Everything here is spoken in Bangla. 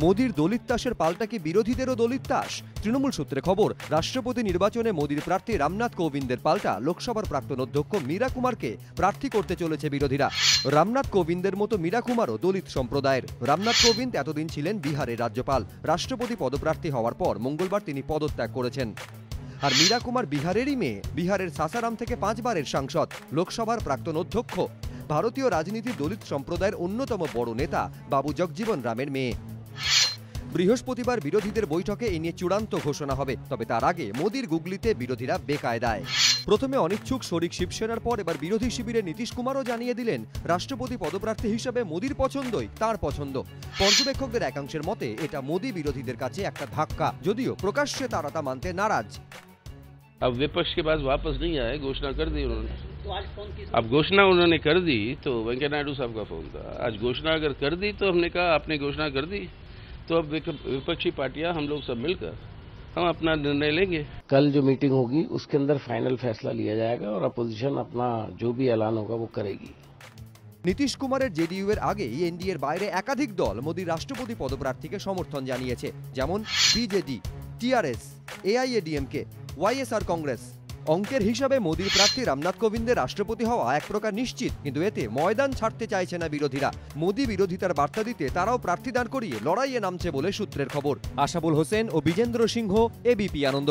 মোদির দলিত তাসের পাল্টা কি বিরোধীদেরও দলিত তাস? তৃণমূল সূত্রে খবর, রাষ্ট্রপতি নির্বাচনে মোদির প্রার্থী রামনাথ কোবিন্দের পাল্টা লোকসভার প্রাক্তন অধ্যক্ষ মীরা কুমারকে প্রার্থী করতে চলেছে বিরোধীরা। রামনাথ কোবিন্দের মতো মীরা কুমারও দলিত সম্প্রদায়ের। রামনাথ কোবিন্দ এতদিন ছিলেন বিহারের রাজ্যপাল। রাষ্ট্রপতি পদপ্রার্থী হওয়ার পর মঙ্গলবার তিনি পদত্যাগ করেছেন। আর মীরা কুমার বিহারেরই মেয়ে, বিহারের সাসারাম থেকে 5 বারের সাংসদ, লোকসভার প্রাক্তন অধ্যক্ষ, ভারতীয় রাজনীতির দলিত সম্প্রদায়ের অন্যতম বড় নেতা বাবু জগজীবন রামের মেয়ে। বৃহস্পতিবার বিরোধীদের বৈঠকে এ নিয়ে চূড়ান্ত ঘোষণা হবে। তবে তার আগে মোদির গুগলিতে বিরোধীরা বেকায়দায়। প্রথমে অনিচ্ছুক শরিক শিবসেনার পর এবার বিরোধী শিবিরে নীতিশ কুমারও জানিয়ে দিলেন রাষ্ট্রপতি পদপ্রার্থী হিসেবে মোদির পছন্দই তার পছন্দ। পর্যবেক্ষকদের একাংশের মতে এটা মোদি বিরোধীদের কাছে একটা ধাক্কা, যদিও প্রকাশ্যে তারা তা মানতে নারাজ। अब विपक्ष के पास वापस नहीं आए, घोषणा कर दी उन्होंने। अब घोषणा उन्होंने कर दी तो वेंकैया नायडू साहब का फोन था, आज घोषणा अगर कर दी तो हमने कहा आपने घोषणा कर दी तो अब विपक्षी पार्टियां हम लोग सब मिलकर हम अपना निर्णय लेंगे। कल जो मीटिंग होगी उसके अंदर फाइनल फैसला लिया जाएगा और अपोजिशन अपना जो भी ऐलान होगा वो करेगी। নীতিশ কুমারের জেডিইউ এর আগেই এনডিএর বাইরে একাধিক দল মোদির রাষ্ট্রপতি পদপ্রার্থীকে সমর্থন জানিয়েছে, যেমন BJD, TRS, AIADMK, YSR Congress. অঙ্কের হিসাবে মোদির প্রার্থী রামনাথ কোবিন্দের রাষ্ট্রপতি হওয়া এক প্রকার নিশ্চিত, কিন্তু এতে ময়দান ছাড়তে চাইছে না বিরোধীরা। মোদি বিরোধিতার বার্তা দিতে তারাও প্রার্থী দাঁড় করিয়ে লড়াইয়ে নামছে বলে সূত্রের খবর। আশাবুল হোসেন ও বিজেন্দ্র সিংহ, এবিপি আনন্দ।